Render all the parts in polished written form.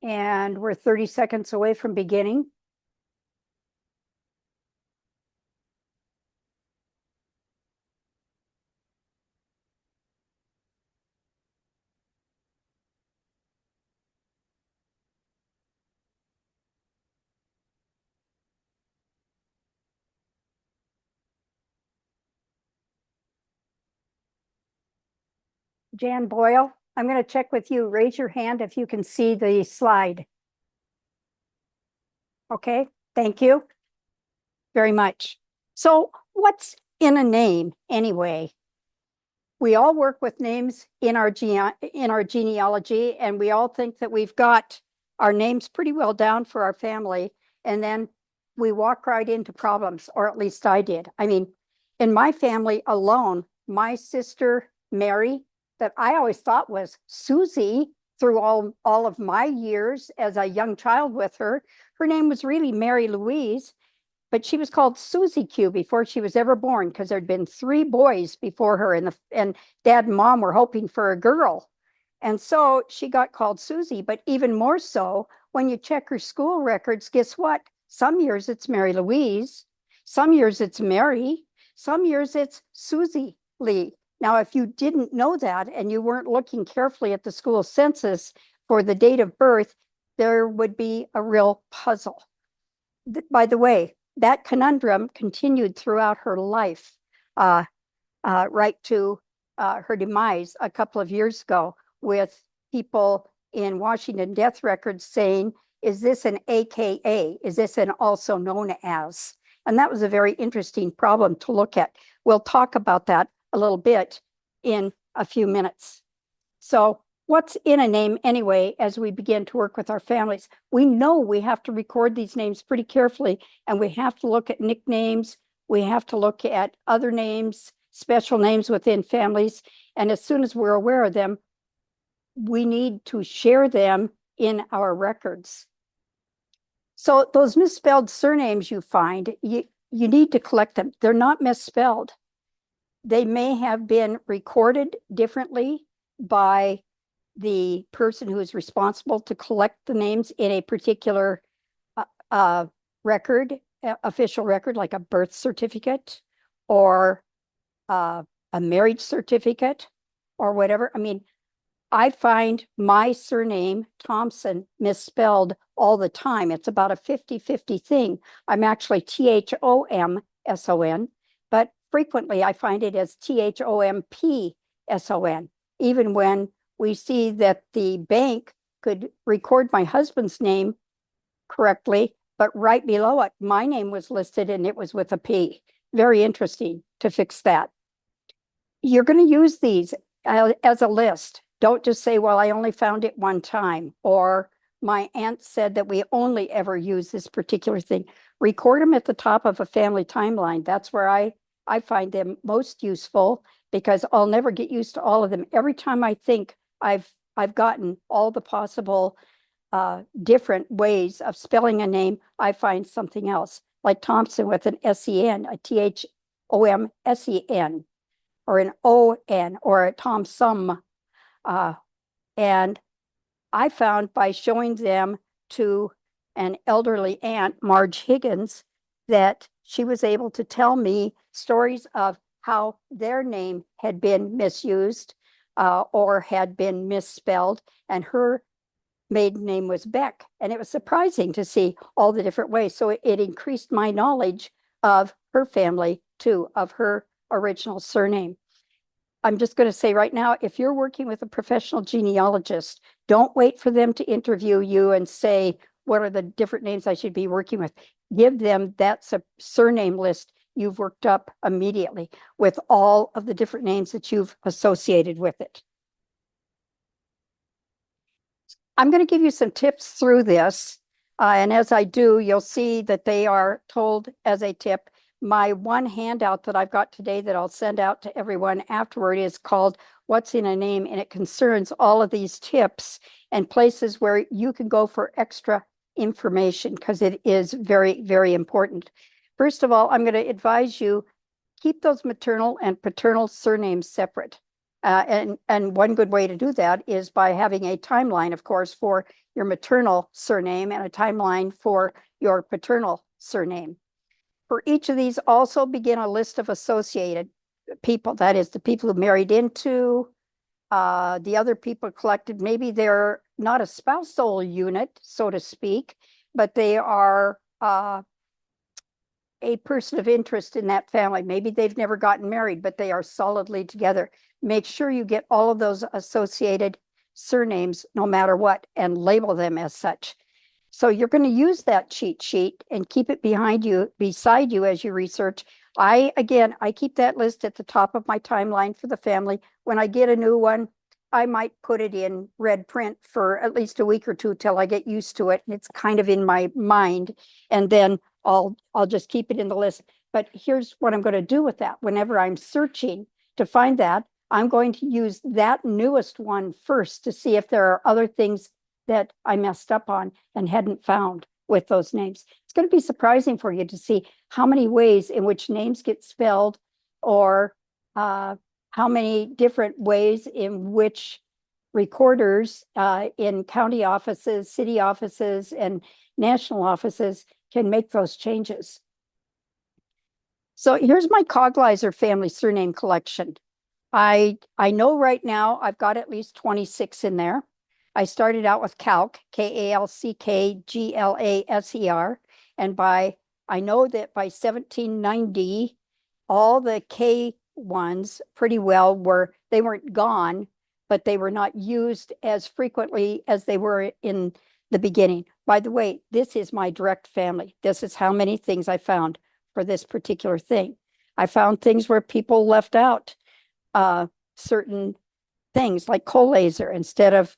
And we're 30 seconds away from beginning. Jan Boyle, I'm going to check with you. Raise your hand if you can see the slide. Okay, thank you very much. So what's in a name anyway? We all work with names in our genealogy, and we all think that we've got our names pretty well down for our family, and then we walk right into problems, or at least I did. I mean, in my family alone, my sister Mary, that I always thought was Susie through all of my years as a young child with her, her name was really Mary Louise, but she was called Susie Q before she was ever born because there'd been 3 boys before her, and dad and mom were hoping for a girl. And so she got called Susie, but even more so, when you check her school records, guess what? Some years it's Mary Louise, some years it's Mary, some years it's Susie Lee. Now, if you didn't know that and you weren't looking carefully at the school census for the date of birth, there would be a real puzzle. By the way, that conundrum continued throughout her life, right to her demise a couple of years ago, with people in Washington death records saying, is this an AKA? Is this an also known as? And that was a very interesting problem to look at. We'll talk about that a little bit in a few minutes. So what's in a name anyway, as we begin to work with our families? We know we have to record these names pretty carefully, and we have to look at nicknames. We have to look at other names, special names within families. And as soon as we're aware of them, we need to share them in our records. So those misspelled surnames you find, you need to collect them. They're not misspelled. They may have been recorded differently by the person who is responsible to collect the names in a particular record, official record, like a birth certificate or a marriage certificate or whatever. I mean, I find my surname, Thompson, misspelled all the time. It's about a 50-50 thing. I'm actually Thomson, but frequently I find it as Thompson, even when we see that the bank could record my husband's name correctly, but right below it, my name was listed and it was with a P. Very interesting to fix that. You're going to use these as a list. Don't just say, well, I only found it one time, or my aunt said that we only ever use this particular thing. Record them at the top of a family timeline. That's where I find them most useful, because I'll never get used to all of them. Every time I think I've gotten all the possible different ways of spelling a name, I find something else, like Thompson with an S-E-N, a Thomsen, or an O-N, or a Thompson. And I found by showing them to an elderly aunt, Marge Higgins, that she was able to tell me stories of how their name had been misused or had been misspelled, and her maiden name was Beck. And it was surprising to see all the different ways. So it increased my knowledge of her family too, of her original surname. I'm just going to say right now, if you're working with a professional genealogist, don't wait for them to interview you and say, what are the different names I should be working with? Give them that surname list you've worked up immediately with all of the different names that you've associated with it. I'm going to give you some tips through this. And as I do, you'll see that they are told as a tip. My one handout that I've got today that I'll send out to everyone afterward is called What's in a Name? And it concerns all of these tips and places where you can go for extra information, because it is very, very important. First of all, I'm going to advise you, keep those maternal and paternal surnames separate. And one good way to do that is by having a timeline, of course, for your maternal surname and a timeline for your paternal surname. For each of these, also begin a list of associated people. That is, the people who married into, the other people collected. Maybe they're not a spousal unit, so to speak, but they are a person of interest in that family. Maybe they've never gotten married, but they are solidly together. Make sure you get all of those associated surnames, no matter what, and label them as such. So you're going to use that cheat sheet and keep it beside you as you research. I keep that list at the top of my timeline for the family. When I get a new one, I might put it in red print for at least a week or two till I get used to it. And it's kind of in my mind. And then I'll just keep it in the list. But here's what I'm going to do with that. Whenever I'm searching to find that, I'm going to use that newest one first to see if there are other things that I messed up on and hadn't found with those names. It's going to be surprising for you to see how many ways in which names get spelled, or how many different ways in which recorders in county offices, city offices, and national offices can make those changes. So here's my Cogleiser family surname collection. I know right now I've got at least 26 in there. I started out with Kalk, Kalckglaser, and I know that by 1790, all the K ones pretty well they weren't gone, but they were not used as frequently as they were in the beginning. By the way, this is my direct family. This is how many things I found for this particular thing. I found things where people left out certain things like Colaser instead of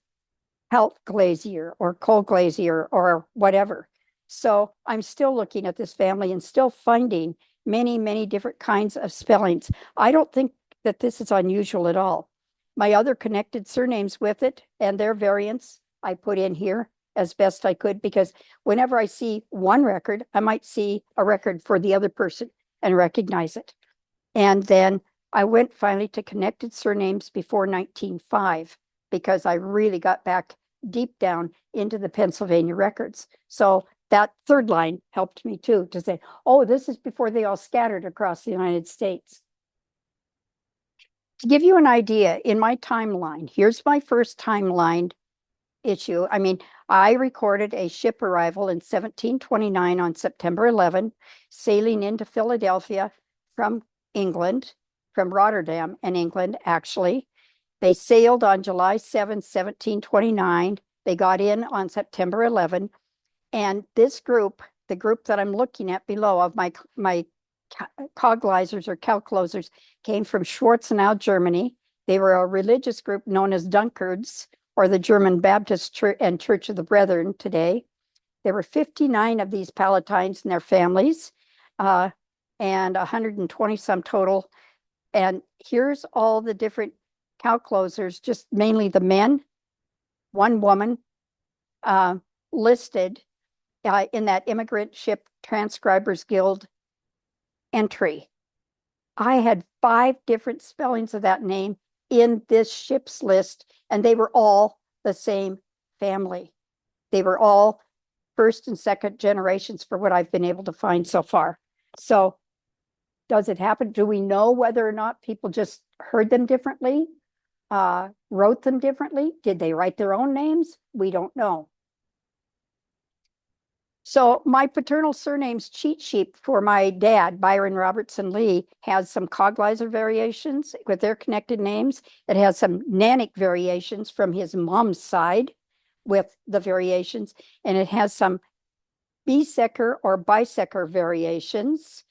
Health Glazier or Coal Glazier or whatever. So I'm still looking at this family and still finding many, many different kinds of spellings. I don't think that this is unusual at all. My other connected surnames with it and their variants, I put in here as best I could, because whenever I see one record, I might see a record for the other person and recognize it. And then I went finally to connected surnames before 1905, because I really got back deep down into the Pennsylvania records. So that third line helped me too, to say, oh, this is before they all scattered across the United States. To give you an idea, in my timeline, here's my first timeline issue. I recorded a ship arrival in 1729 on September 11, sailing into Philadelphia from England, from Rotterdam and England, actually. They sailed on July 7, 1729. They got in on September 11. And this group, the group that I'm looking at below of my Cogleisers or Kalklosers, came from Schwarzenau, Germany. They were a religious group known as Dunkards, or the German Baptist Church and Church of the Brethren today. There were 59 of these Palatines and their families, and 120 some total. And here's all the different Kalklosers, just mainly the men, one woman, listed in that Immigrant Ship Transcribers Guild entry. I had 5 different spellings of that name in this ship's list, and they were all the same family. They were all first and second generations for what I've been able to find so far. So does it happen? Do we know whether or not people just heard them differently, wrote them differently? Did they write their own names? We don't know. So my paternal surnames cheat sheet for my dad, Byron Robertson Lee, has some Cogleiser variations with their connected names. It has some Nannick variations from his mom's side with the variations, and it has some Besecker or Bisecker variations.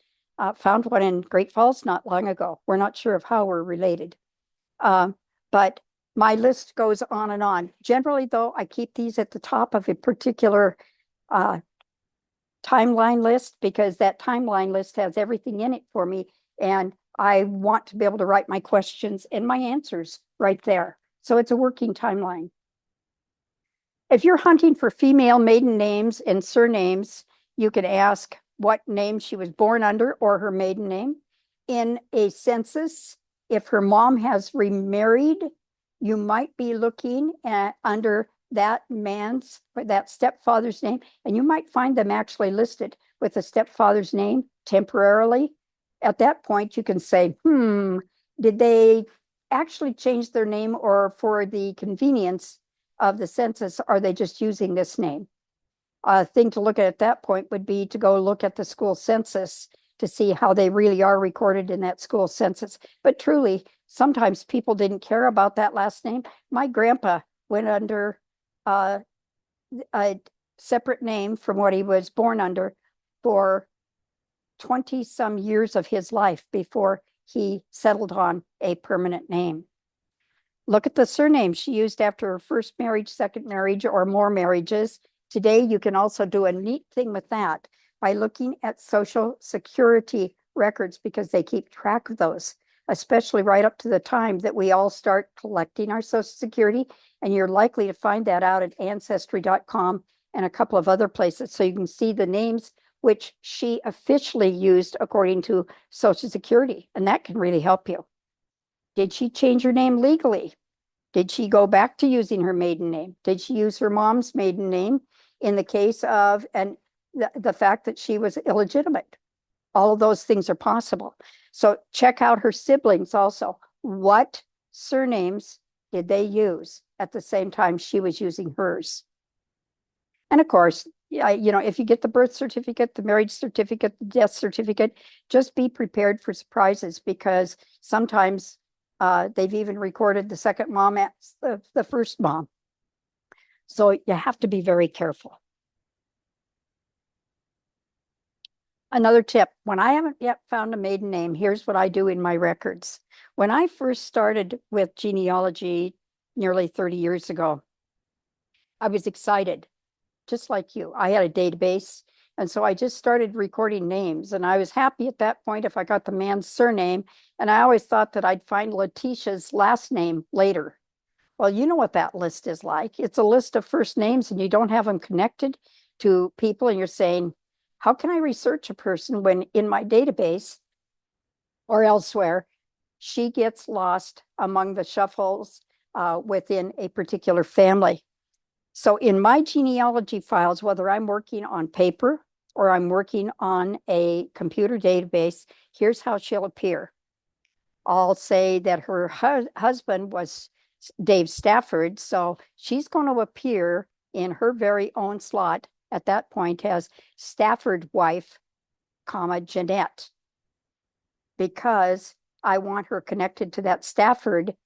Found one in Great Falls not long ago. We're not sure of how we're related. But my list goes on and on. Generally, though, I keep these at the top of a particular timeline list, because that timeline list has everything in it for me, and I want to be able to write my questions and my answers right there. So it's a working timeline. If you're hunting for female maiden names and surnames, you can ask what name she was born under or her maiden name. In a census, If her mom has remarried, you might be looking at under that man's or that stepfather's name, and you might find them actually listed with the stepfather's name temporarily. At that point, you can say, did they actually change their name, or for the convenience of the census, are they just using this name? A thing to look at that point would be to go look at the school census to see how they really are recorded in that school census. But truly, sometimes people didn't care about that last name. My grandpa went under a separate name from what he was born under for 20 some years of his life before he settled on a permanent name. Look at the surname she used after her first marriage, second marriage, or more marriages. Today, you can also do a neat thing with that by looking at Social Security records, because they keep track of those, especially right up to the time that we all start collecting our Social Security. And you're likely to find that out at ancestry.com and a couple of other places. So you can see the names which she officially used according to Social Security. And that can really help you. Did she change her name legally? Did she go back to using her maiden name? Did she use her mom's maiden name in the case of the fact that she was illegitimate? All of those things are possible. So check out her siblings also. What surnames did they use at the same time she was using hers? And of course, if you get the birth certificate, the marriage certificate, the death certificate, just be prepared for surprises, because sometimes they've even recorded the second mom as the first mom. So you have to be very careful. Another tip, when I haven't yet found a maiden name, here's what I do in my records. When I first started with genealogy nearly 30 years ago, I was excited, just like you. I had a database, and so I just started recording names, and I was happy at that point if I got the man's surname, and I always thought that I'd find Letitia's last name later. Well, you know what that list is like. It's a list of first names, and you don't have them connected to people, and you're saying, how can I research a person when in my database or elsewhere, she gets lost among the shuffles within a particular family? So in my genealogy files, whether I'm working on paper or I'm working on a computer database, here's how she'll appear. I'll say that her husband was Dave Stafford, so she's going to appear in her very own slot at that point as Stafford wife, Jeanette, because I want her connected to that Stafford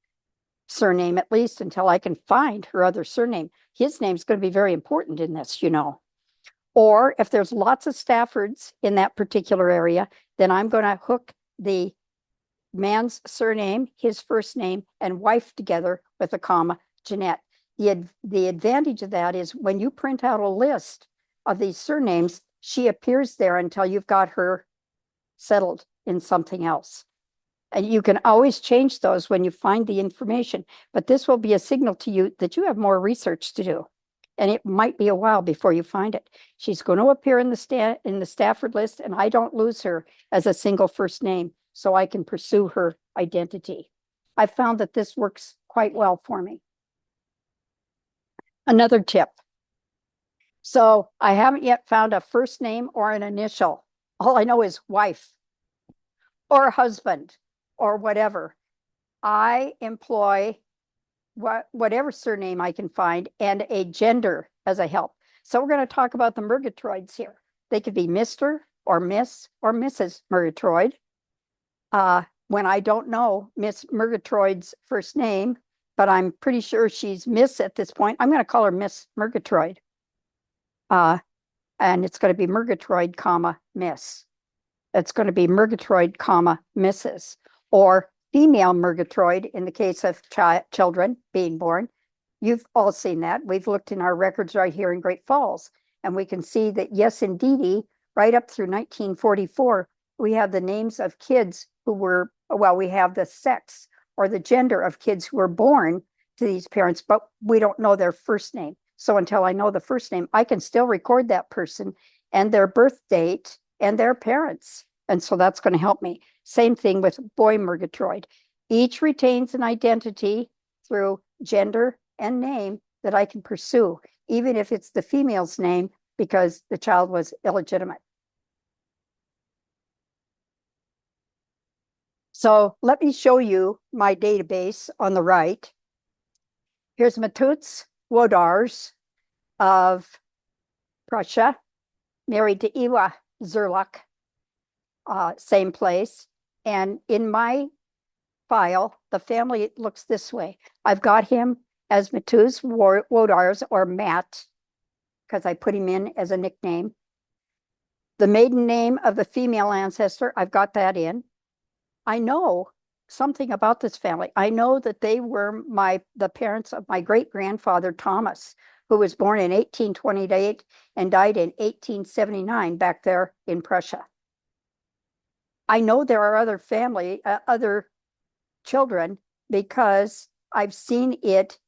surname, at least until I can find her other surname. His name's going to be very important in this, Or if there's lots of Staffords in that particular area, then I'm going to hook the man's surname, his first name, and wife together with a comma, Jeanette. The advantage of that is when you print out a list of these surnames, she appears there until you've got her settled in something else. And you can always change those when you find the information, but this will be a signal to you that you have more research to do. And it might be a while before you find it. She's going to appear in the Stafford list, and I don't lose her as a single first name, so I can pursue her identity. I found that this works quite well for me. Another tip. So I haven't yet found a first name or an initial. All I know is wife or husband or whatever. I employ whatever surname I can find and a gender as a help. So we're going to talk about the Murgatroyds here. They could be Mr. or Miss or Mrs. Murgatroyd. When I don't know Miss Murgatroyd's first name, but I'm pretty sure she's Miss at this point, I'm going to call her Miss Murgatroyd. And it's going to be Murgatroyd, Miss. It's going to be Murgatroyd, Mrs. Or female Murgatroyd in the case of children being born. You've all seen that. We've looked in our records right here in Great Falls, and we can see that, yes, indeedy, right up through 1944, we have the names of kids who were, we have the sex or the gender of kids who were born to these parents, but we don't know their first name. So until I know the first name, I can still record that person and their birth date and their parents. And so that's going to help me. Same thing with boy Murgatroyd. Each retains an identity through gender and name that I can pursue, even if it's the female's name because the child was illegitimate. So let me show you my database on the right. Here's Matutz Wodars of Prussia, married to Ewa Zerlach, same place. And in my file, the family looks this way. I've got him as Matutz Wodars, or Matt, because I put him in as a nickname. The maiden name of the female ancestor, I've got that in. I know something about this family. I know that they were the parents of my great-grandfather Thomas, who was born in 1828 and died in 1879 back there in Prussia. I know there are other children, because I've seen it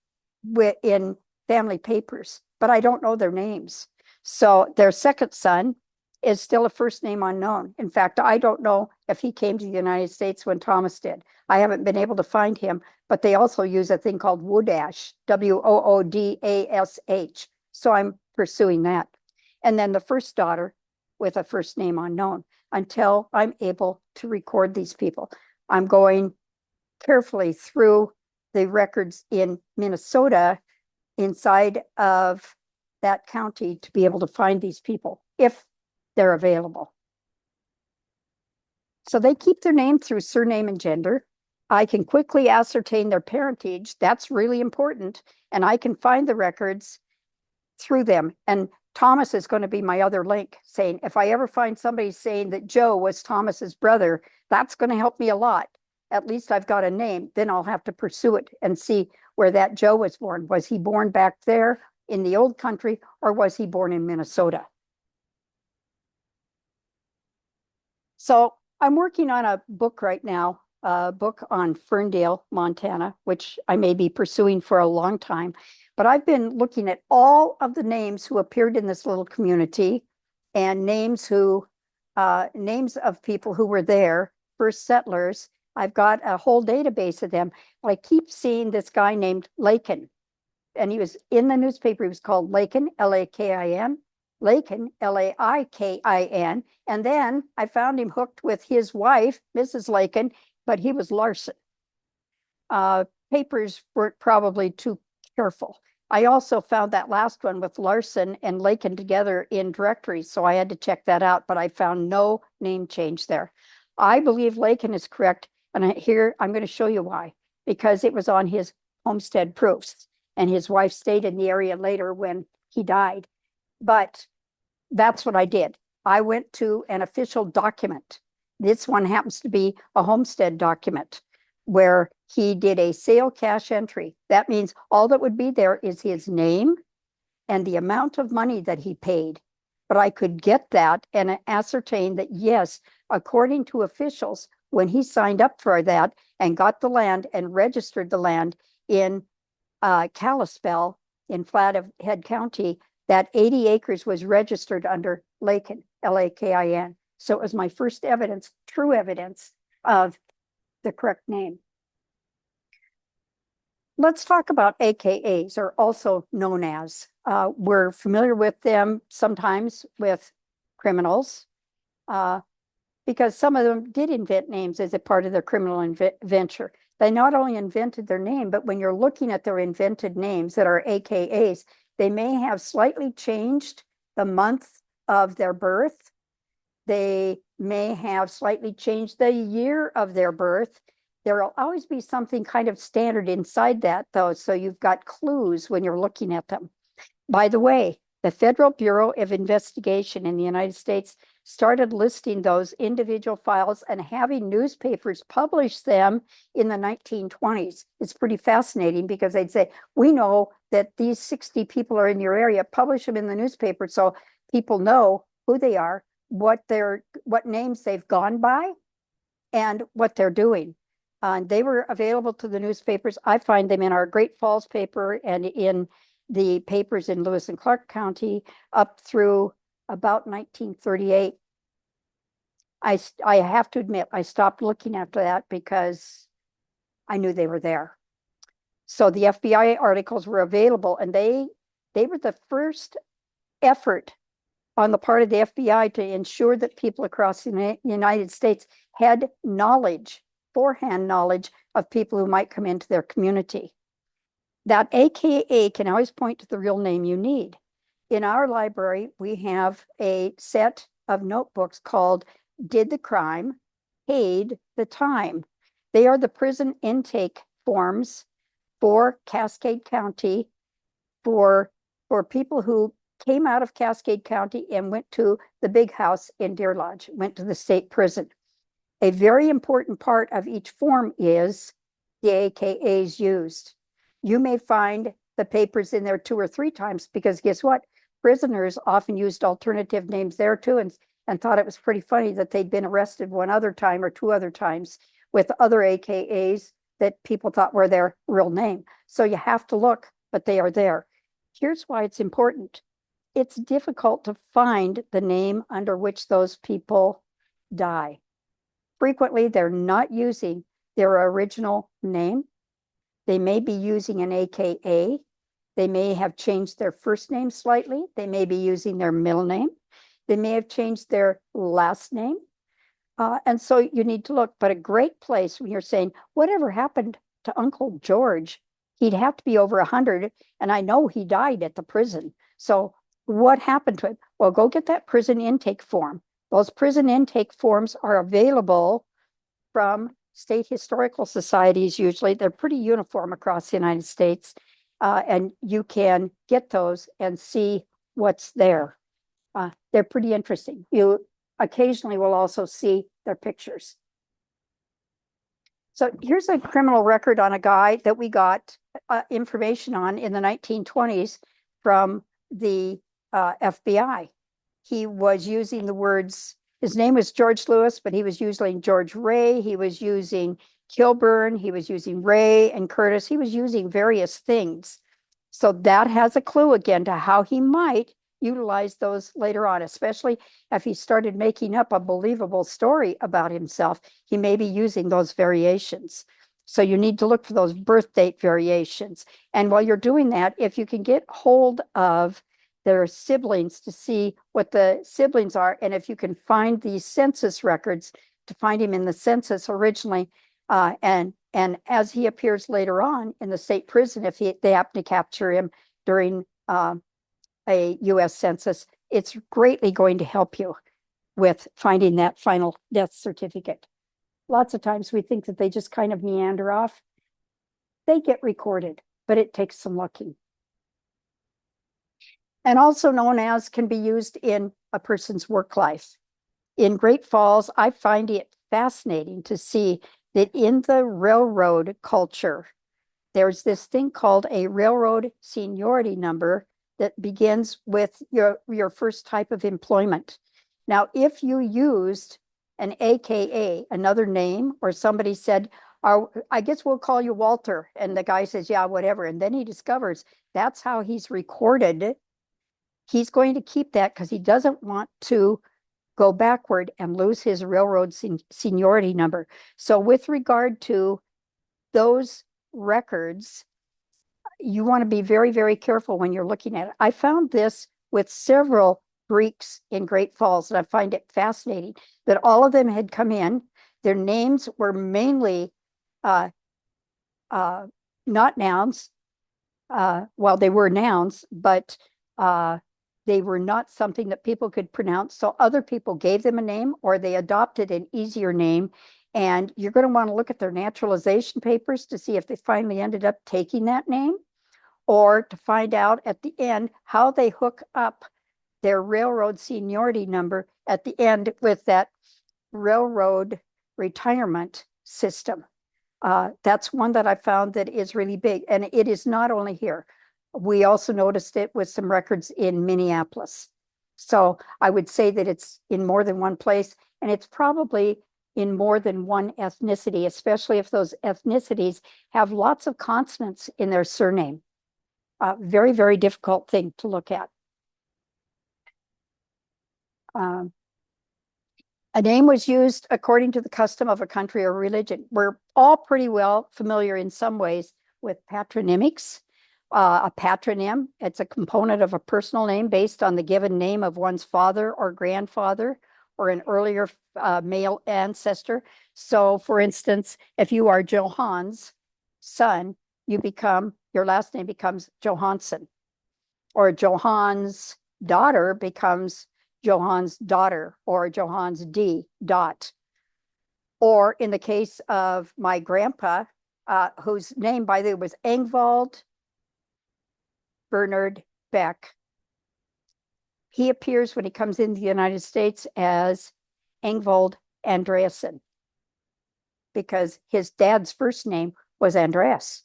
in family papers, but I don't know their names. So their second son is still a first name unknown. In fact, I don't know if he came to the United States when Thomas did. I haven't been able to find him, but they also use a thing called Woodash, Woodash. So I'm pursuing that. And then the first daughter with a first name unknown until I'm able to record these people. I'm going carefully through the records in Minnesota inside of that county to be able to find these people if they're available. So they keep their name through surname and gender. I can quickly ascertain their parentage. That's really important. And I can find the records through them. And Thomas is going to be my other link, saying if I ever find somebody saying that Joe was Thomas's brother, that's going to help me a lot. At least I've got a name. Then I'll have to pursue it and see where that Joe was born. Was he born back there in the old country, or was he born in Minnesota? So I'm working on a book right now, a book on Ferndale, Montana, which I may be pursuing for a long time. But I've been looking at all of the names who appeared in this little community, and names of people who were there, first settlers. I've got a whole database of them. I keep seeing this guy named Lakin, and he was in the newspaper. He was called Lakin, Lakin. Lakin, Laikin, and then I found him hooked with his wife, Mrs. Lakin, but he was Larson. Papers weren't probably too careful. I also found that last one with Larson and Lakin together in directories, so I had to check that out, but I found no name change there. I believe Lakin is correct, and here I'm going to show you why, because it was on his homestead proofs, and his wife stayed in the area later when he died. But that's what I did. I went to an official document. This one happens to be a homestead document where he did a sale cash entry. That means all that would be there is his name and the amount of money that he paid. But I could get that and ascertain that, yes, according to officials, when he signed up for that and got the land and registered the land in Kalispell in Flathead County, that 80 acres was registered under Lakin, Lakin. So it was my first evidence, true evidence of the correct name. Let's talk about AKAs, or also known as. We're familiar with them sometimes with criminals, because some of them did invent names as a part of their criminal venture. They not only invented their name, but when you're looking at their invented names that are AKAs, they may have slightly changed the month of their birth. They may have slightly changed the year of their birth. There will always be something kind of standard inside that, though, so you've got clues when you're looking at them. By the way, the Federal Bureau of Investigation in the United States started listing those individual files and having newspapers publish them in the 1920s. It's pretty fascinating because they'd say, we know that these 60 people are in your area, publish them in the newspaper so people know who they are, what names they've gone by, and what they're doing. They were available to the newspapers. I find them in our Great Falls paper and in the papers in Lewis and Clark County up through about 1938. I have to admit, I stopped looking after that because I knew they were there. So the FBI articles were available, and they were the first effort on the part of the FBI to ensure that people across the United States had knowledge, forehand knowledge of people who might come into their community. That AKA can always point to the real name you need. In our library, we have a set of notebooks called Did the Crime, Paid the Time. They are the prison intake forms for Cascade County for people who came out of Cascade County and went to the big house in Deer Lodge, went to the state prison. A very important part of each form is the AKAs used. You may find the papers in there 2 or 3 times because guess what? Prisoners often used alternative names there too and thought it was pretty funny that they'd been arrested 1 other time or 2 other times with other AKAs that people thought were their real name. So you have to look, but they are there. Here's why it's important. It's difficult to find the name under which those people die. Frequently, they're not using their original name. They may be using an AKA. They may have changed their first name slightly. They may be using their middle name. They may have changed their last name. And so you need to look. But a great place when you're saying, whatever happened to Uncle George? He'd have to be over 100. And I know he died at the prison. So what happened to him? Well, go get that prison intake form. Those prison intake forms are available from state historical societies. Usually they're pretty uniform across the United States. And you can get those and see what's there. They're pretty interesting. You occasionally will also see their pictures. So here's a criminal record on a guy that we got information on in the 1920s from the FBI. He was using the words, his name was George Lewis, but he was using George Ray. He was using Kilburn. He was using Ray and Curtis. He was using various things. So that has a clue again to how he might utilize those later on, especially if he started making up a believable story about himself. He may be using those variations. So you need to look for those birth date variations. And while you're doing that, if you can get hold of their siblings to see what the siblings are, and if you can find these census records to find him in the census originally, and as he appears later on in the state prison, if they happen to capture him during a U.S. census, it's greatly going to help you with finding that final death certificate. Lots of times we think that they just kind of meander off. They get recorded, but it takes some looking. And also known as can be used in a person's work life. In Great Falls, I find it fascinating to see that in the railroad culture, there's this thing called a railroad seniority number that begins with your first type of employment. Now, if you used an AKA, another name, or somebody said, I guess we'll call you Walter, and the guy says, yeah, whatever, and then he discovers that's how he's recorded, he's going to keep that because he doesn't want to go backward and lose his railroad seniority number. So with regard to those records, you want to be very, very careful when you're looking at it. I found this with several Greeks in Great Falls, and I find it fascinating that all of them had come in. Their names were mainly not nouns. Well, they were nouns, but they were not something that people could pronounce. So other people gave them a name, or they adopted an easier name. And you're going to want to look at their naturalization papers to see if they finally ended up taking that name, or to find out at the end how they hook up their railroad seniority number at the end with that railroad retirement system. That's one that I found that is really big. And it is not only here. We also noticed it with some records in Minneapolis. So I would say that it's in more than one place, and it's probably in more than one ethnicity, especially if those ethnicities have lots of consonants in their surname. Very, very difficult thing to look at. A name was used according to the custom of a country or religion. We're all pretty well familiar in some ways with patronymics. A patronym, it's a component of a personal name based on the given name of one's father or grandfather or an earlier male ancestor. So for instance, if you are Johan's son, your last name becomes Johansson, or Johan's daughter becomes Johan's daughter, or Johan's D. dot. Or in the case of my grandpa, whose name, by the way, was Engvald Bernard Beck. He appears when he comes into the United States as Engvald Andreasen, because his dad's first name was Andreas.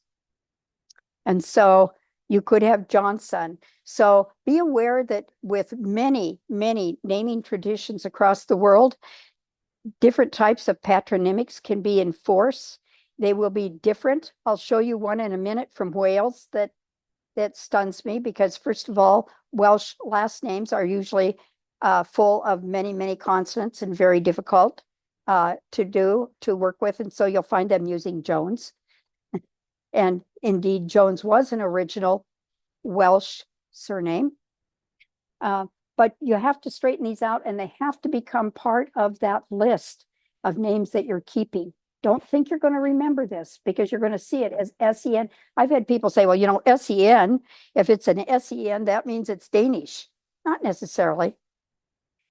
And so you could have Johnson. So be aware that with many, many naming traditions across the world, different types of patronymics can be in force. They will be different. I'll show you one in a minute from Wales that stuns me, because first of all, Welsh last names are usually full of many, many consonants and very difficult to work with. And so you'll find them using Jones. And indeed, Jones was an original Welsh surname. But you have to straighten these out, and they have to become part of that list of names that you're keeping. Don't think you're going to remember this, because you're going to see it as S-E-N. I've had people say, well, S-E-N, if it's an S-E-N, that means it's Danish. Not necessarily.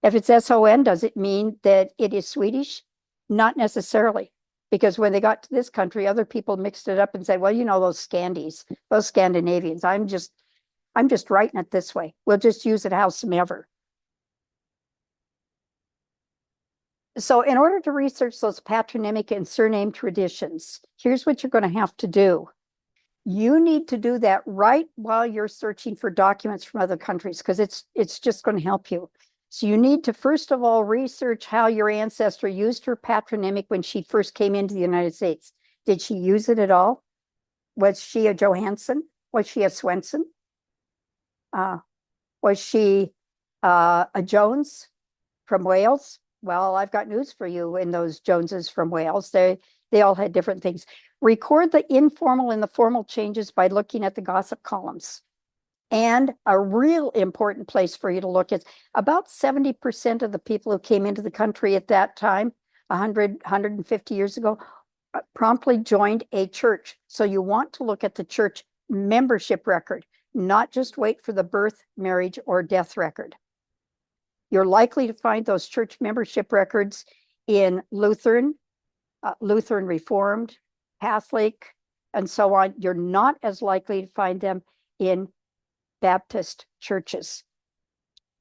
If it's S-O-N, does it mean that it is Swedish? Not necessarily. Because when they got to this country, other people mixed it up and said, well, those Scandies, those Scandinavians, I'm just writing it this way. We'll just use it howsoever. So in order to research those patronymic and surname traditions, here's what you're going to have to do. You need to do that right while you're searching for documents from other countries, because it's just going to help you. So you need to, first of all, research how your ancestor used her patronymic when she first came into the United States. Did she use it at all? Was she a Johansson? Was she a Swenson? Was she a Jones from Wales? Well, I've got news for you in those Joneses from Wales. They all had different things. Record the informal and the formal changes by looking at the gossip columns. And a real important place for you to look is about 70% of the people who came into the country at that time, 150 years ago, promptly joined a church. So you want to look at the church membership record, not just wait for the birth, marriage, or death record. You're likely to find those church membership records in Lutheran, Lutheran Reformed, Catholic, and so on. You're not as likely to find them in Baptist churches.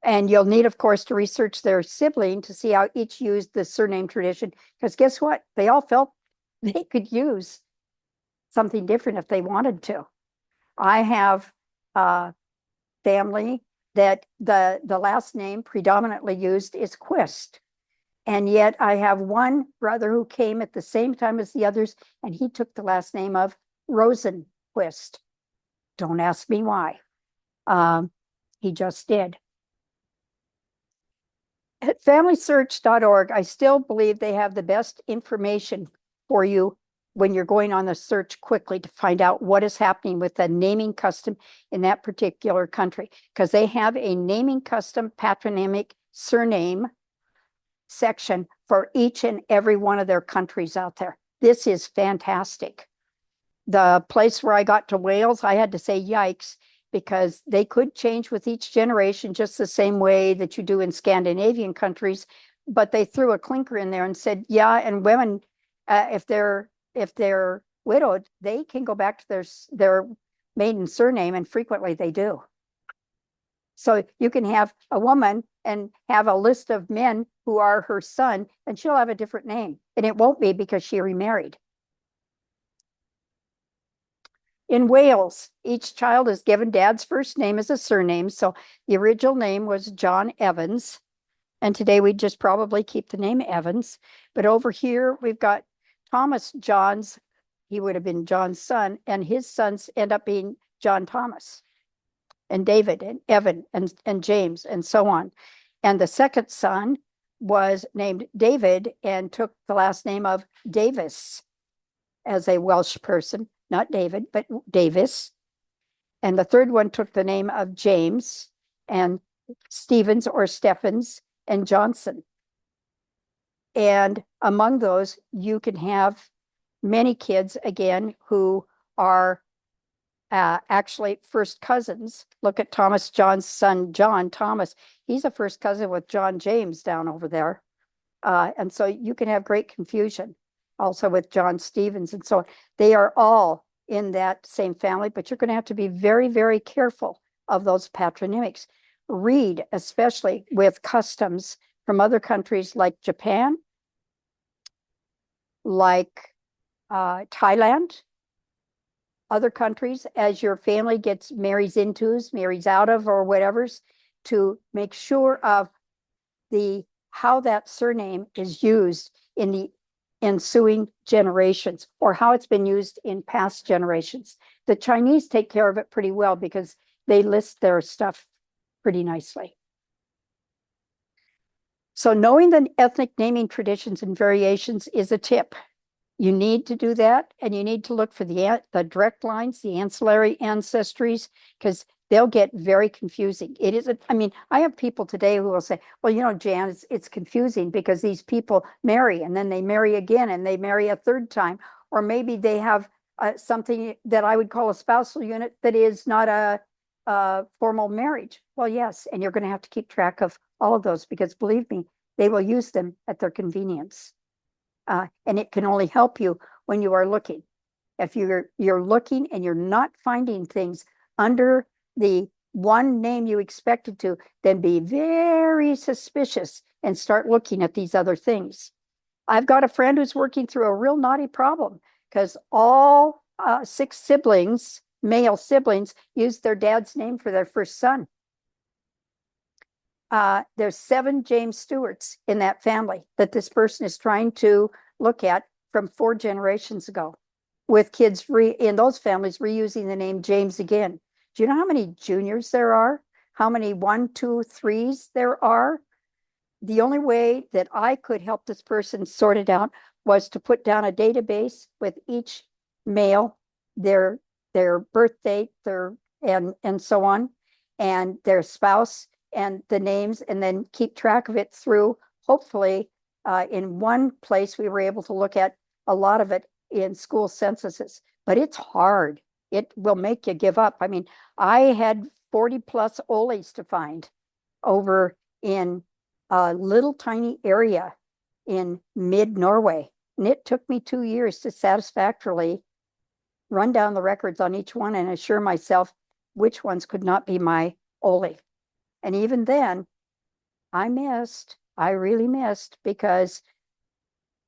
And you'll need, of course, to research their sibling to see how each used the surname tradition, because guess what? They all felt they could use something different if they wanted to. I have family that the last name predominantly used is Quist. And yet I have one brother who came at the same time as the others, and he took the last name of Rosenquist. Don't ask me why. He just did. At FamilySearch.org, I still believe they have the best information for you when you're going on the search quickly to find out what is happening with the naming custom in that particular country, because they have a naming custom patronymic surname section for each and every one of their countries out there. This is fantastic. The place where I got to Wales, I had to say yikes, because they could change with each generation just the same way that you do in Scandinavian countries, but they threw a clinker in there and said, yeah, and women, if they're widowed, they can go back to their maiden surname, and frequently they do. So you can have a woman and have a list of men who are her son, and she'll have a different name, and it won't be because she remarried. In Wales, each child is given dad's first name as a surname. So the original name was John Evans, and today we just probably keep the name Evans. But over here, we've got Thomas Johns. He would have been John's son, and his sons end up being John Thomas and David and Evan and James and so on. And the second son was named David and took the last name of Davis as a Welsh person, not David, but Davis. And the third one took the name of James and Stevens or Stephens and Johnson. And among those, you can have many kids, again, who are actually first cousins. Look at Thomas John's son, John Thomas. He's a first cousin with John James down over there. And so you can have great confusion also with John Stevens. And so they are all in that same family, but you're going to have to be very, very careful of those patronymics. Read, especially with customs from other countries like Japan, like Thailand, other countries, as your family gets marries into, marries out of, or whatever's, to make sure of how that surname is used in the ensuing generations, or how it's been used in past generations. The Chinese take care of it pretty well because they list their stuff pretty nicely. So knowing the ethnic naming traditions and variations is a tip. You need to do that, and you need to look for the direct lines, the ancillary ancestries, because they'll get very confusing. It isn't, I mean, I have people today who will say, well, you know, Jan, it's confusing because these people marry and then they marry again and they marry a third time, or maybe they have something that I would call a spousal unit that is not a formal marriage. Well, yes, and you're going to have to keep track of all of those because believe me, they will use them at their convenience. And it can only help you when you are looking. If you're looking and you're not finding things under the one name you expected to, then be very suspicious and start looking at these other things. I've got a friend who's working through a real naughty problem because all 6 siblings, male siblings, used their dad's name for their first son. There's 7 James Stewarts in that family that this person is trying to look at from 4 generations ago, with kids in those families reusing the name James again. Do you know how many juniors there are? How many 1, 2, 3s there are? The only way that I could help this person sort it out was to put down a database with each male, their birth date, and so on, and their spouse, and the names, and then keep track of it through. Hopefully, in one place, we were able to look at a lot of it in school censuses, but it's hard. It will make you give up. I mean, I had 40 plus Oles to find over in a little tiny area in mid-Norway. And it took me 2 years to satisfactorily run down the records on each one and assure myself which ones could not be my Ole. And even then, I really missed, because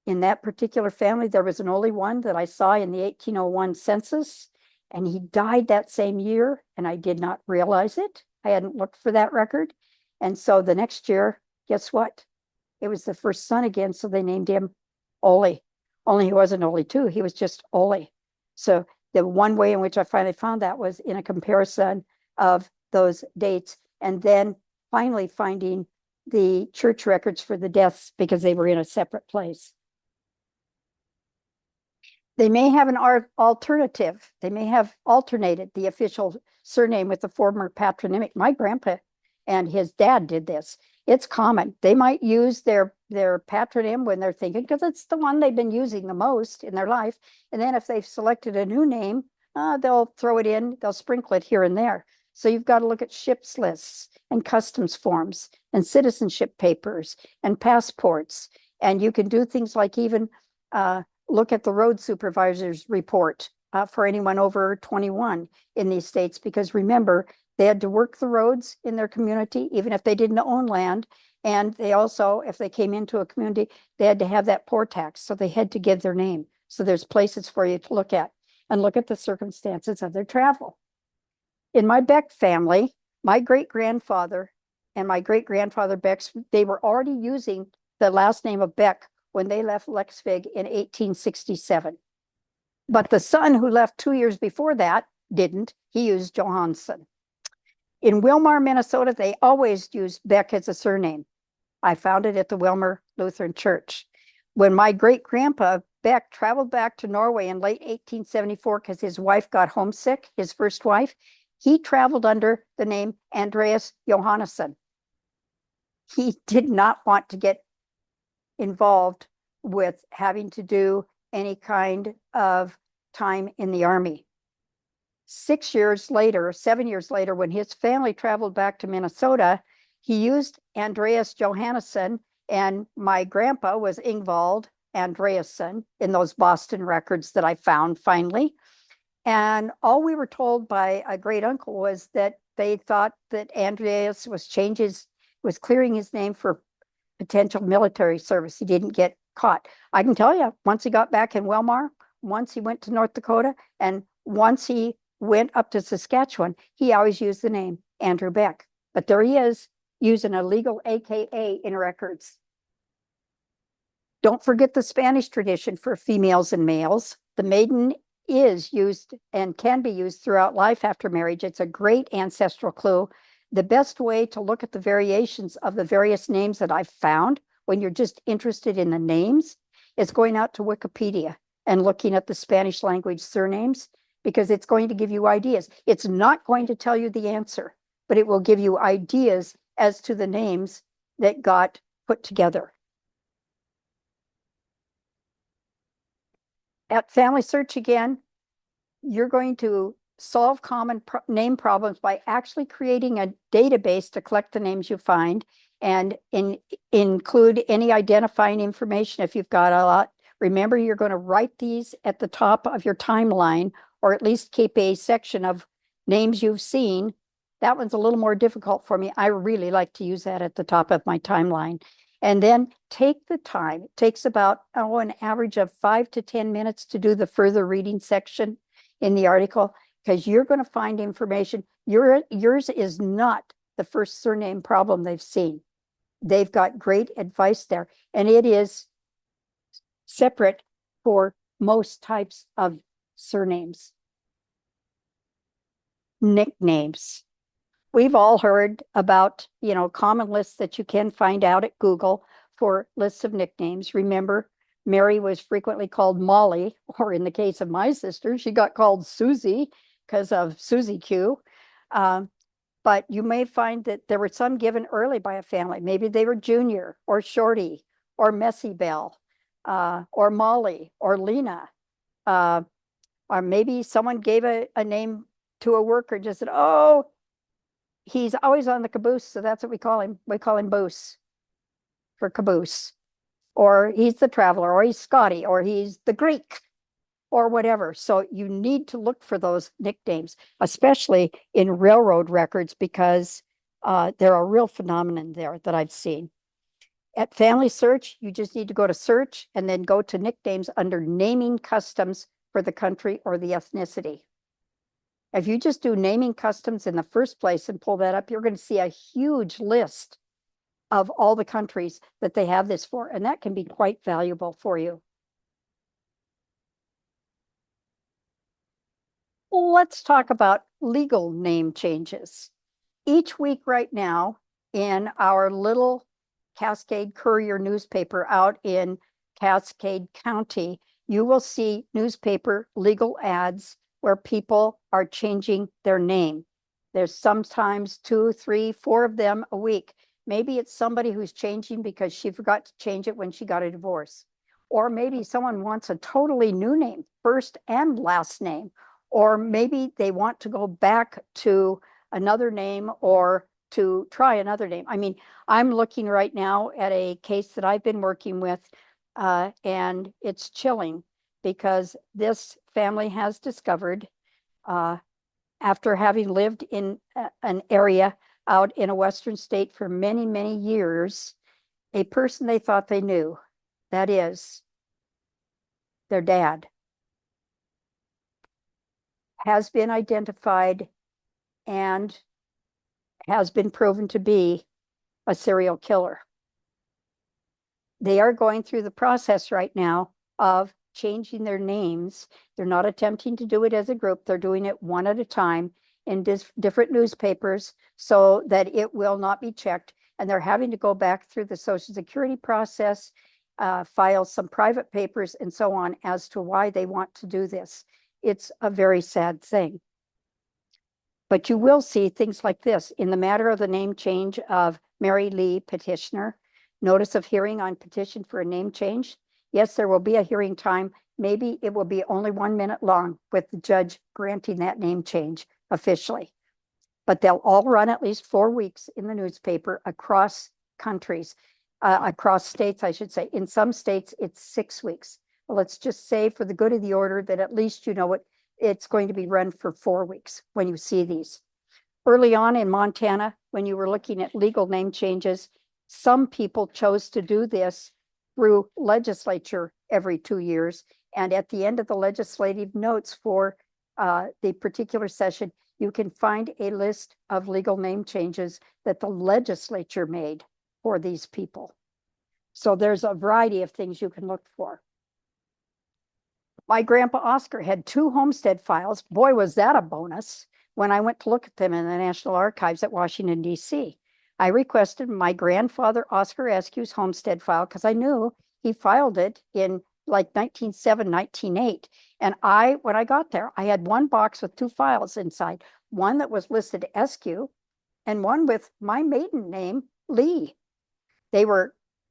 in that particular family, there was an only one that I saw in the 1801 census, and he died that same year, and I did not realize it. I hadn't looked for that record. And so the next year, guess what? It was the first son again, so they named him Ole. Only he wasn't Ole too, he was just Ole. So the one way in which I finally found that was in a comparison of those dates, and then finally finding the church records for the deaths because they were in a separate place. They may have an alternative. They may have alternated the official surname with the former patronymic. My grandpa and his dad did this. It's common. They might use their patronym when they're thinking, because it's the one they've been using the most in their life. And then if they've selected a new name, they'll throw it in, they'll sprinkle it here and there. So you've got to look at ships lists and customs forms and citizenship papers and passports. And you can do things like even look at the road supervisor's report for anyone over 21 in these states, because remember, they had to work the roads in their community, even if they didn't own land. And they also, if they came into a community, they had to have that poor tax. So they had to give their name. So there's places for you to look at and look at the circumstances of their travel. In my Beck family, my great-grandfather and my great-grandfather Beck's, they were already using the last name of Beck when they left Lexvig in 1867. But the son who left 2 years before that didn't. He used Johansson. In Wilmar, Minnesota, they always used Beck as a surname. I found it at the Wilmer Lutheran Church. When my great-grandpa Beck traveled back to Norway in late 1874 because his wife got homesick, his first wife, he traveled under the name Andreas Johannesson. He did not want to get involved with having to do any kind of time in the army. 6 years later, 7 years later, when his family traveled back to Minnesota, he used Andreas Johannesson, and my grandpa was Ingvald Andreasson in those Boston records that I found finally. And all we were told by a great uncle was that they thought that Andreas was clearing his name for potential military service. He didn't get caught. I can tell you, once he got back in Wilmar, once he went to North Dakota, and once he went up to Saskatchewan, he always used the name Andrew Beck. But there he is, using a legal AKA in records. Don't forget the Spanish tradition for females and males. The maiden is used and can be used throughout life after marriage. It's a great ancestral clue. The best way to look at the variations of the various names that I've found when you're just interested in the names is going out to Wikipedia and looking at the Spanish language surnames, because it's going to give you ideas. It's not going to tell you the answer, but it will give you ideas as to the names that got put together. At Family Search again, you're going to solve common name problems by actually creating a database to collect the names you find and include any identifying information if you've got a lot. Remember, you're going to write these at the top of your timeline, or at least keep a section of names you've seen. That one's a little more difficult for me. I really like to use that at the top of my timeline. And then take the time. It takes about, an average of 5 to 10 minutes to do the further reading section in the article, because you're going to find information. Yours is not the first surname problem they've seen. They've got great advice there, and it is separate for most types of surnames. Nicknames. We've all heard about, common lists that you can find out at Google for lists of nicknames. Remember, Mary was frequently called Molly, or in the case of my sister, she got called Susie because of Susie Q. But you may find that there were some given early by a family. Maybe they were Junior or Shorty or Messy Bell or Molly or Lena. Or maybe someone gave a name to a worker, just said, oh, he's always on the caboose, so that's what we call him. We call him Boose for caboose. Or he's the traveler, or he's Scotty, or he's the Greek, or whatever. So you need to look for those nicknames, especially in railroad records, because they're a real phenomenon there that I've seen. At Family Search, you just need to go to search and then go to nicknames under naming customs for the country or the ethnicity. If you just do naming customs in the first place and pull that up, you're going to see a huge list of all the countries that they have this for, and that can be quite valuable for you. Let's talk about legal name changes. Each week right now in our little Cascade Courier newspaper out in Cascade County, you will see newspaper legal ads where people are changing their name. There's sometimes 2, 3, 4 of them a week. Maybe it's somebody who's changing because she forgot to change it when she got a divorce. Or maybe someone wants a totally new name, first and last name. Or maybe they want to go back to another name or to try another name. I mean, I'm looking right now at a case that I've been working with, and it's chilling because this family has discovered, after having lived in an area out in a Western state for many, many years, a person they thought they knew, that is, their dad, has been identified and has been proven to be a serial killer. They are going through the process right now of changing their names. They're not attempting to do it as a group. They're doing it one at a time. in different newspapers so that it will not be checked. And they're having to go back through the Social Security process, file some private papers and so on as to why they want to do this. It's a very sad thing. But you will see things like this. In the matter of the name change of Mary Lee petitioner, notice of hearing on petition for a name change. Yes, there will be a hearing time. Maybe it will be only 1 minute long with the judge granting that name change officially. But they'll all run at least 4 weeks in the newspaper across countries, across states, I should say. In some states, it's 6 weeks. Well, let's just say for the good of the order that at least you know it's going to be run for 4 weeks when you see these. Early on in Montana, when you were looking at legal name changes, some people chose to do this through legislature every 2 years. And at the end of the legislative notes for the particular session, you can find a list of legal name changes that the legislature made for these people. So there's a variety of things you can look for. My grandpa Oscar had 2 homestead files. Boy, was that a bonus when I went to look at them in the National Archives at Washington, D.C. I requested my grandfather Oscar Eskew's homestead file because I knew he filed it in like 1907, 1908. And when I got there, I had one box with 2 files inside, one that was listed Eskew and one with my maiden name, Lee.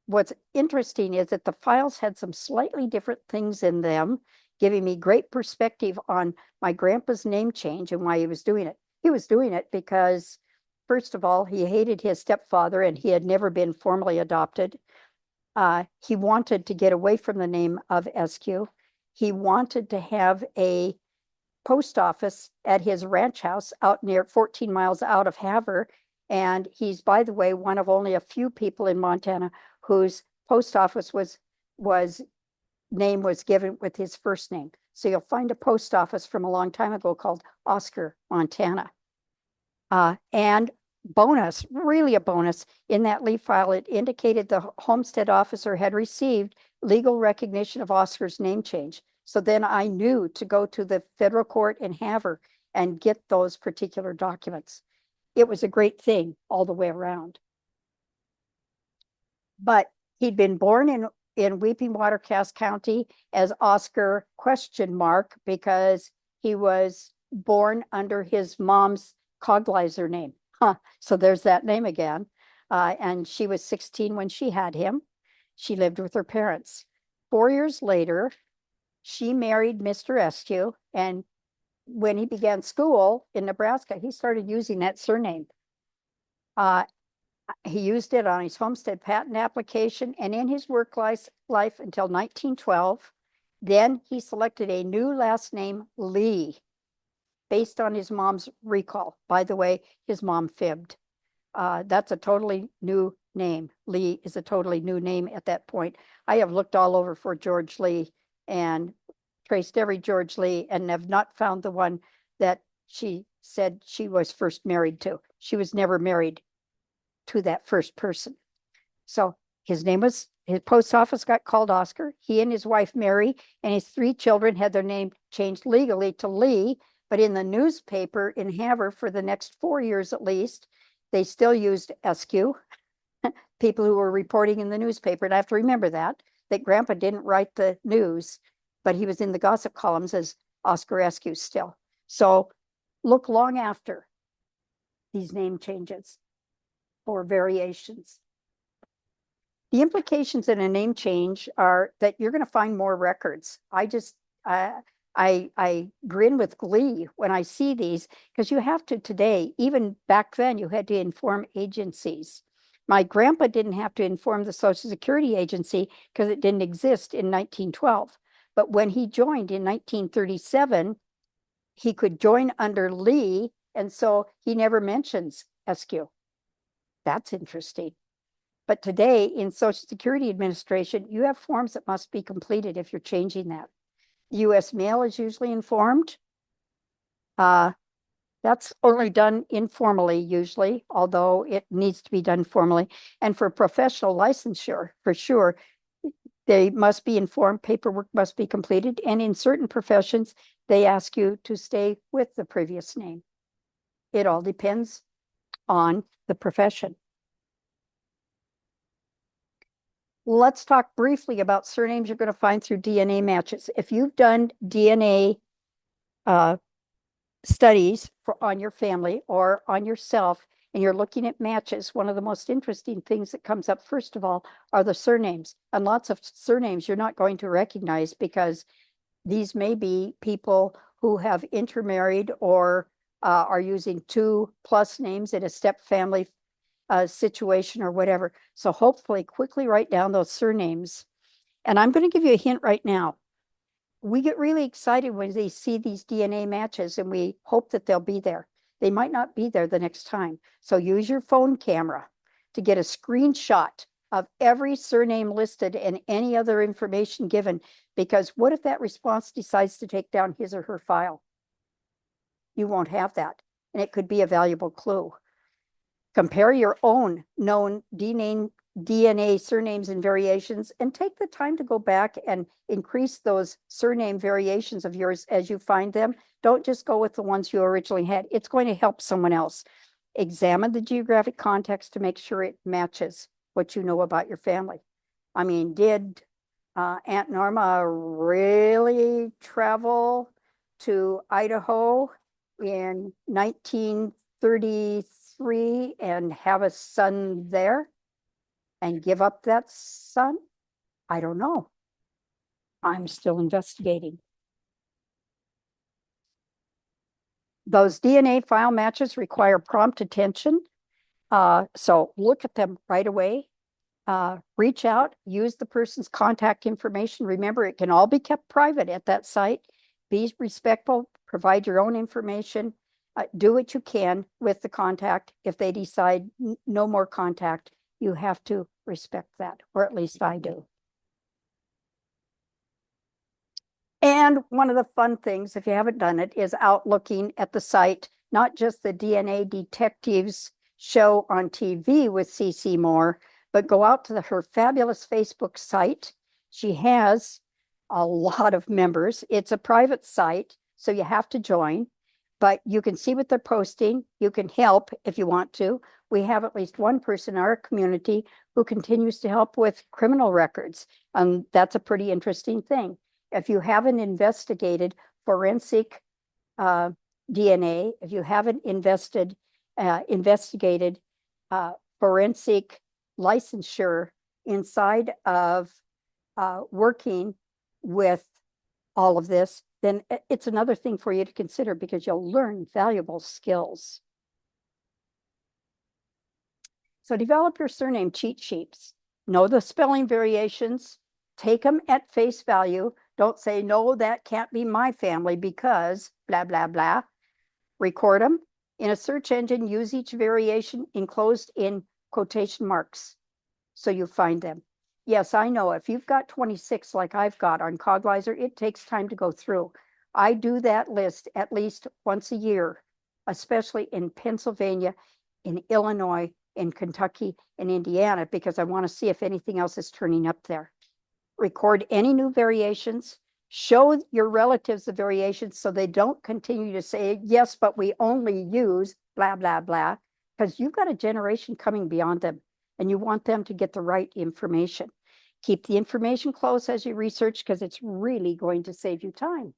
What's interesting is that the files had some slightly different things in them, giving me great perspective on my grandpa's name change and why he was doing it. He was doing it because, first of all, he hated his stepfather and he had never been formally adopted. He wanted to get away from the name of Eskew. He wanted to have a post office at his ranch house out near 14 miles out of Havre. And he's, by the way, one of only a few people in Montana whose post office name was given with his first name. So you'll find a post office from a long time ago called Oscar, Montana. And bonus, really a bonus, in that Lee file, it indicated the homestead officer had received legal recognition of Oscar's name change. So then I knew to go to the federal court in Havre and get those particular documents. It was a great thing all the way around. But he'd been born in Weeping Water, Cass County as Oscar ? Because he was born under his mom's Coglizer name. So there's that name again. And she was 16 when she had him. She lived with her parents. 4 years later, she married Mr. Eskew. And when he began school in Nebraska, he started using that surname. He used it on his homestead patent application and in his work life until 1912. Then he selected a new last name, Lee, based on his mom's recall. By the way, his mom fibbed. That's a totally new name. Lee is a totally new name at that point. I have looked all over for George Lee and traced every George Lee and have not found the one that she said she was first married to. She was never married to that first person. So his post office got called Oscar. He and his wife Mary and his 3 children had their name changed legally to Lee, but in the newspaper in Havre for the next 4 years at least, they still used Eskew, people who were reporting in the newspaper. And I have to remember that Grandpa didn't write the news, but he was in the gossip columns as Oscar Eskew still. So look long after these name changes or variations. The implications in a name change are that you're going to find more records. I grin with glee when I see these because you have to today, even back then, you had to inform agencies. My grandpa didn't have to inform the Social Security Agency because it didn't exist in 1912. But when he joined in 1937, he could join under Lee, and so he never mentions Eskew. That's interesting. But today in Social Security Administration, you have forms that must be completed if you're changing that. U.S. mail is usually informed. That's only done informally usually, although it needs to be done formally. And for professional licensure, for sure, they must be informed, paperwork must be completed. And in certain professions, they ask you to stay with the previous name. It all depends on the profession. Let's talk briefly about surnames you're going to find through DNA matches. If you've done DNA studies on your family or on yourself, and you're looking at matches, one of the most interesting things that comes up, first of all, are the surnames. And lots of surnames you're not going to recognize because these may be people who have intermarried or are using 2+ names in a step family situation or whatever. So hopefully quickly write down those surnames. And I'm going to give you a hint right now. We get really excited when they see these DNA matches and we hope that they'll be there. They might not be there the next time. So use your phone camera to get a screenshot of every surname listed and any other information given, because what if that response decides to take down his or her file? You won't have that, and it could be a valuable clue. Compare your own known DNA surnames and variations, and take the time to go back and increase those surname variations of yours as you find them. Don't just go with the ones you originally had. It's going to help someone else. Examine the geographic context to make sure it matches what you know about your family. I mean, did Aunt Norma really travel to Idaho in 1933 and have a son there and give up that son? I don't know. I'm still investigating. Those DNA file matches require prompt attention. So look at them right away. Reach out, use the person's contact information. Remember, it can all be kept private at that site. Be respectful, provide your own information. Do what you can with the contact. If they decide no more contact, you have to respect that, or at least I do. And one of the fun things, if you haven't done it, is out looking at the site, not just the DNA detectives show on TV with CC Moore, but go out to her fabulous Facebook site. She has a lot of members. It's a private site, so you have to join, but you can see what they're posting. You can help if you want to. We have at least one person in our community who continues to help with criminal records. That's a pretty interesting thing. If you haven't investigated forensic DNA, if you haven't investigated forensic licensure inside of working with all of this, then it's another thing for you to consider, because you'll learn valuable skills. So develop your surname cheat sheets. Know the spelling variations. Take them at face value. Don't say, no, that can't be my family because blah, blah, blah. Record them. In a search engine, use each variation enclosed in quotation marks so you find them. Yes, I know if you've got 26 like I've got on Cogweiser, it takes time to go through. I do that list at least once a year, especially in Pennsylvania, in Illinois, in Kentucky, and Indiana, because I want to see if anything else is turning up there. Record any new variations. Show your relatives the variations so they don't continue to say, yes, but we only use blah, blah, blah, because you've got a generation coming beyond them and you want them to get the right information. Keep the information close as you research, because it's really going to save you time.